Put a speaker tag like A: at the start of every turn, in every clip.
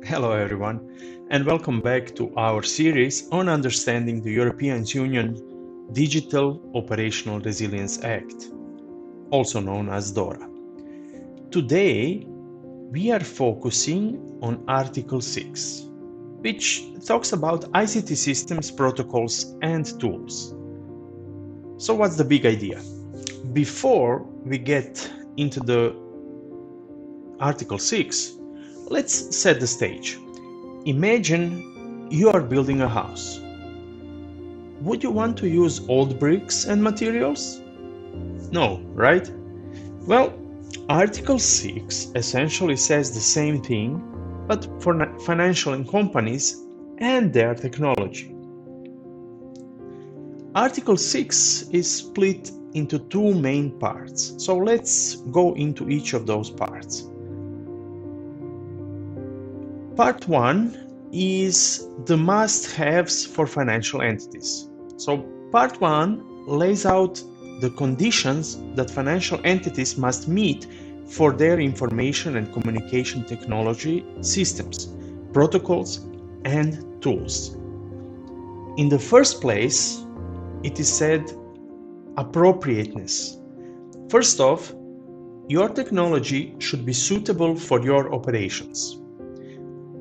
A: Hello everyone, and welcome back to our series on understanding the European Union Digital Operational Resilience Act, also known as DORA. Today, we are focusing on Article 6, which talks about ICT systems, protocols, and tools. So what's the big idea? Before we get into the Article 6, let's set the stage. Imagine you are building a house. Would you want to use old bricks and materials? No, right? Well, Article 6 essentially says the same thing, but for financial companies and their technology. Article 6 is split into two main parts, so let's go into each of those parts. Part 1 is the must-haves for financial entities. So Part 1 lays out the conditions that financial entities must meet for their information and communication technology systems, protocols, and tools. In the first place, it is said appropriateness. First off, your technology should be suitable for your operations.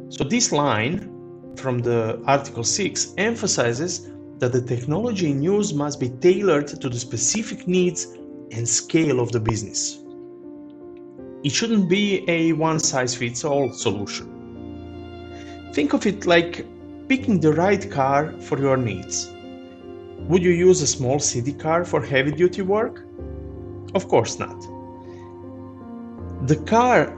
A: So this line from the Article 6 emphasizes that the technology in use must be tailored to the specific needs and scale of the business. It shouldn't be a one-size-fits-all solution. Think of it like picking the right car for your needs. Would you use a small city car for heavy-duty work? Of course not. The car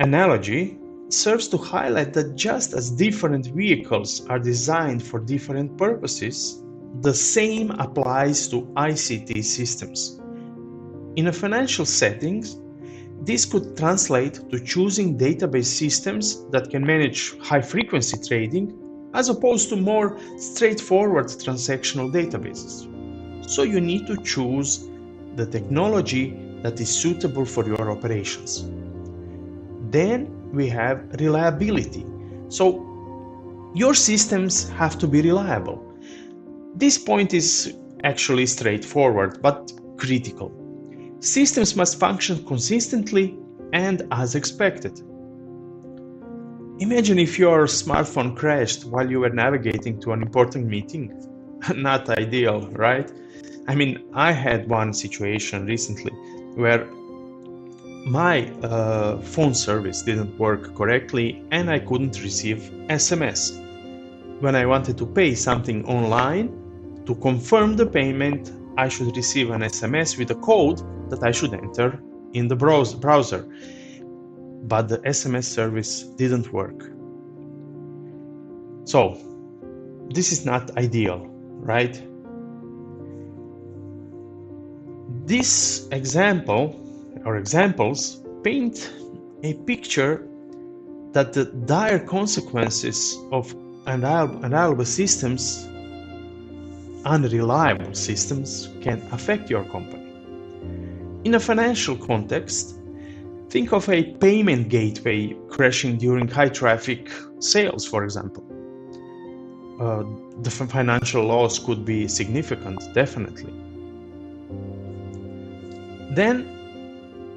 A: analogy serves to highlight that just as different vehicles are designed for different purposes, the same applies to ICT systems. In a financial setting, this could translate to choosing database systems that can manage high-frequency trading as opposed to more straightforward transactional databases. So you need to choose the technology that is suitable for your operations. Then we have reliability. So your systems have to be reliable. This point is actually straightforward, but critical. Systems must function consistently and as expected. Imagine if your smartphone crashed while you were navigating to an important meeting. Not ideal, right? I mean, I had one situation recently where my phone service didn't work correctly and I couldn't receive SMS. When I wanted to pay something online, to confirm the payment, I should receive an SMS with a code that I should enter in the browser. But the SMS service didn't work. So, this is not ideal, right? This example or examples paint a picture that the dire consequences of unreliable systems can affect your company. In a financial context, think of a payment gateway crashing during high traffic sales, for example. The financial loss could be significant, definitely. Then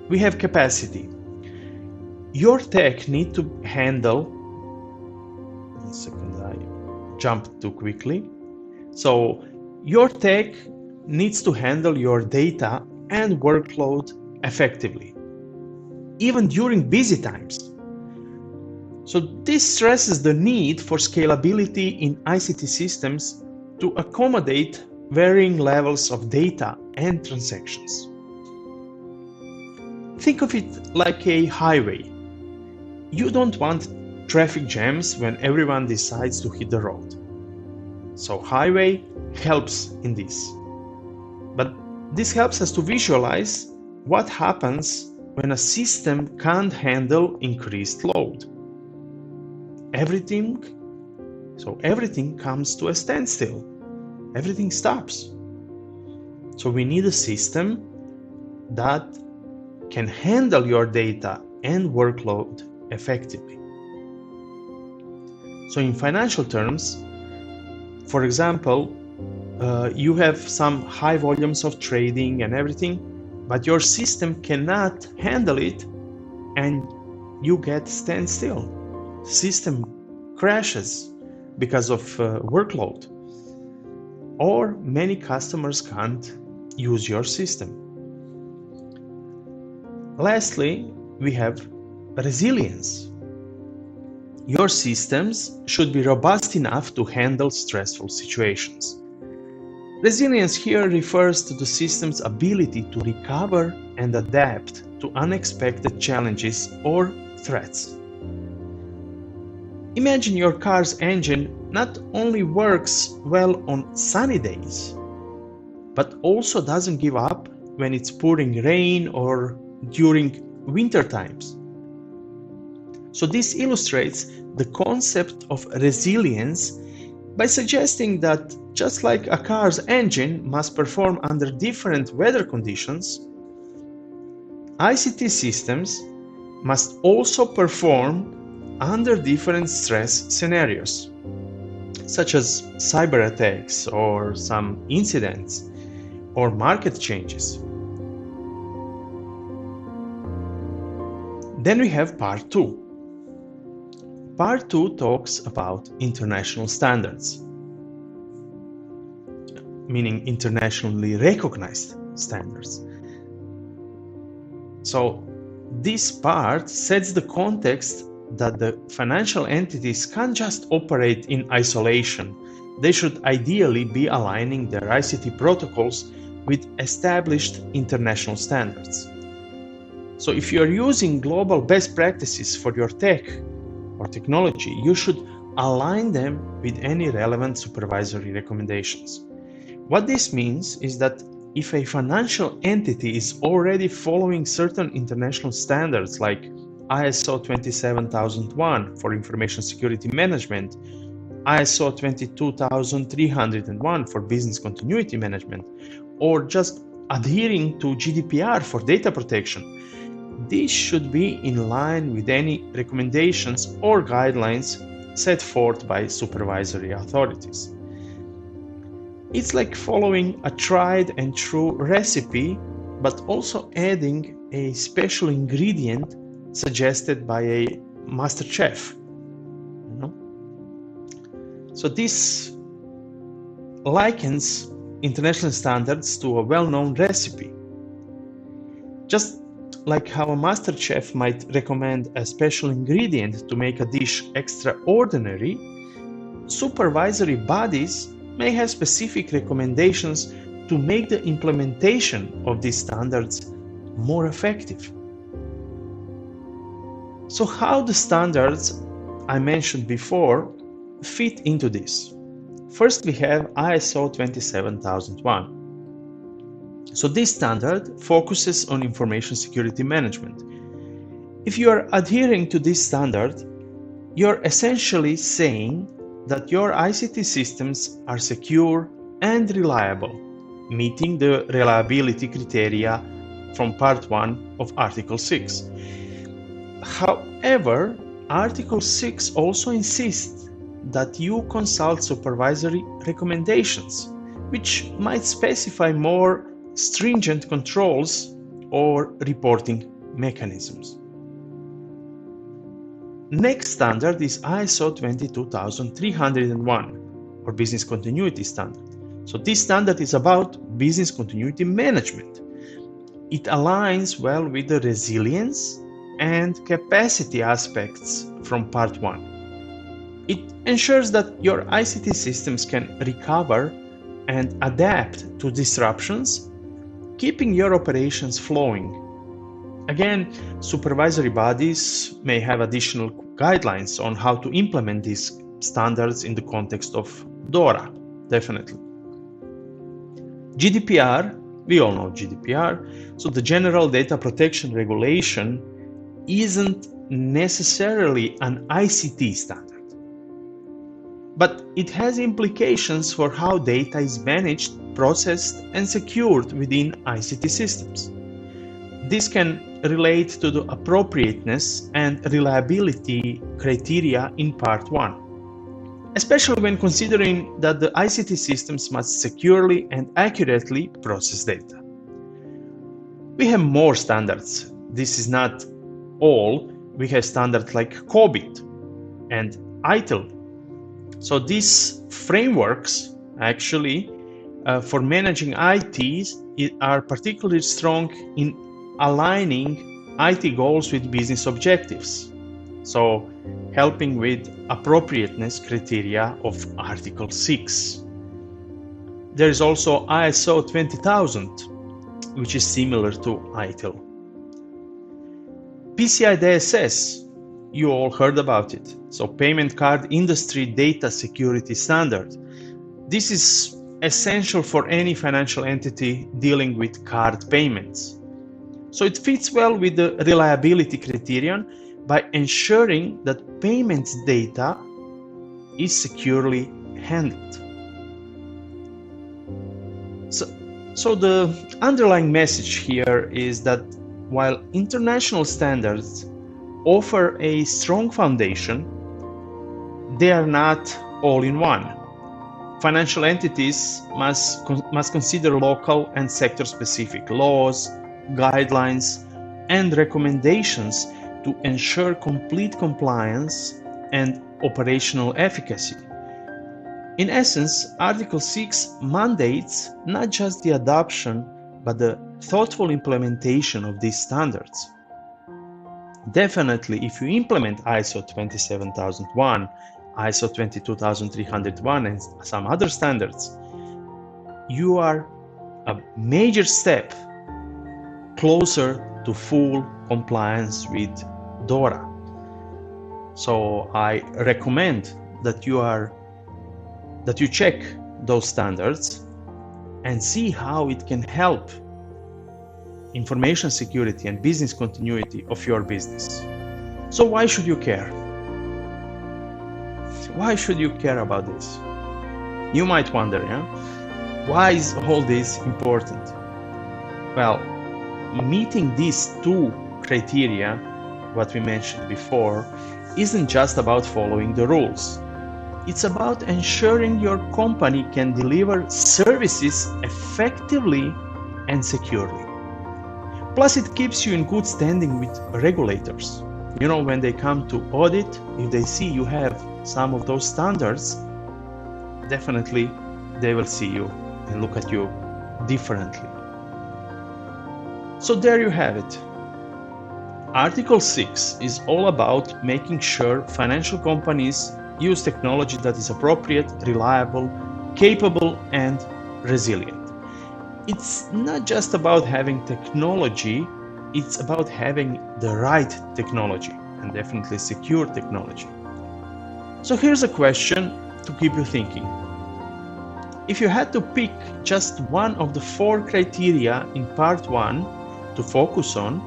A: we have capacity. Your tech needs to handle, one second, I jumped too quickly. So your tech needs to handle your data and workload effectively, even during busy times. So this stresses the need for scalability in ICT systems to accommodate varying levels of data and transactions. Think of it like a highway. You don't want traffic jams when everyone decides to hit the road. So highway helps in this. But this helps us to visualize what happens when a system can't handle increased load. Everything comes to a standstill. Everything stops. So we need a system that can handle your data and workload effectively. So in financial terms, for example, you have some high volumes of trading and everything, but your system cannot handle it and you get standstill. System crashes because of workload, or many customers can't use your system. Lastly, we have resilience. Your systems should be robust enough to handle stressful situations. Resilience here refers to the system's ability to recover and adapt to unexpected challenges or threats. Imagine your car's engine not only works well on sunny days, but also doesn't give up when it's pouring rain or during winter times. So this illustrates the concept of resilience by suggesting that just like a car's engine must perform under different weather conditions, ICT systems must also perform under different stress scenarios, such as cyber attacks or some incidents or market changes. Then we have part 2. Part 2 talks about international standards, meaning internationally recognized standards. So this part sets the context that the financial entities can't just operate in isolation. They should ideally be aligning their ICT protocols with established international standards. So if you're using global best practices for your tech or technology, you should align them with any relevant supervisory recommendations. What this means is that if a financial entity is already following certain international standards like ISO 27001 for information security management, ISO 22301 for business continuity management, or just adhering to GDPR for data protection, this should be in line with any recommendations or guidelines set forth by supervisory authorities. It's like following a tried and true recipe, but also adding a special ingredient suggested by a master chef. So this likens international standards to a well-known recipe. Just like how a master chef might recommend a special ingredient to make a dish extraordinary, supervisory bodies may have specific recommendations to make the implementation of these standards more effective. So how the standards I mentioned before fit into this? First, we have ISO 27001. So this standard focuses on information security management. If you are adhering to this standard, you're essentially saying that your ICT systems are secure and reliable, meeting the reliability criteria from Part 1 of Article 6. However, Article 6 also insists that you consult supervisory recommendations, which might specify more stringent controls or reporting mechanisms. Next standard is ISO 22301, or Business Continuity Standard. So this standard is about business continuity management. It aligns well with the resilience and capacity aspects from Part 1. It ensures that your ICT systems can recover and adapt to disruptions, keeping your operations flowing. Again, supervisory bodies may have additional guidelines on how to implement these standards in the context of DORA, definitely. GDPR, we all know GDPR, so the General Data Protection Regulation isn't necessarily an ICT standard, but it has implications for how data is managed, processed, and secured within ICT systems. This can relate to the appropriateness and reliability criteria in Part 1. especially when considering that the ICT systems must securely and accurately process data. We have more standards. This is not all. We have standards like COBIT and ITIL. So these frameworks actually for managing ITs are particularly strong in aligning IT goals with business objectives. So helping with appropriateness criteria of Article 6. There is also ISO 20000, which is similar to ITIL. PCI DSS, you all heard about it. So Payment Card Industry Data Security Standard. This is essential for any financial entity dealing with card payments. So it fits well with the reliability criterion by ensuring that payments data is securely handled. So the underlying message here is that while international standards offer a strong foundation, they are not all in one. Financial entities must consider local and sector-specific laws, guidelines, and recommendations to ensure complete compliance and operational efficacy. In essence, Article 6 mandates not just the adoption, but the thoughtful implementation of these standards. Definitely, if you implement ISO 27001, ISO 22301, and some other standards, you are a major step closer to full compliance with DORA. So I recommend that you check those standards and see how it can help information security and business continuity of your business. So why should you care? Why should you care about this? You might wonder, why is all this important? Well, meeting these two criteria, what we mentioned before, isn't just about following the rules. It's about ensuring your company can deliver services effectively and securely. Plus, it keeps you in good standing with regulators. When they come to audit, if they see you have some of those standards, definitely they will see you and look at you differently. So there you have it. Article 6 is all about making sure financial companies use technology that is appropriate, reliable, capable, and resilient. It's not just about having technology, it's about having the right technology, and definitely secure technology. So here's a question to keep you thinking. If you had to pick just one of the 4 criteria in part 1 to focus on,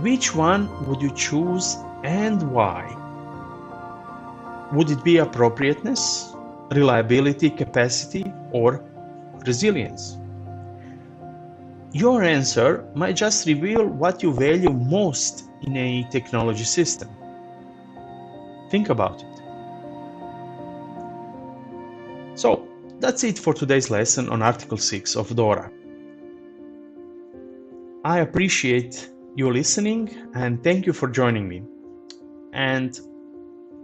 A: which one would you choose and why? Would it be appropriateness, reliability, capacity, or resilience? Your answer might just reveal what you value most in a technology system. Think about it. So, that's it for today's lesson on Article 6 of DORA. I appreciate you listening and thank you for joining me. And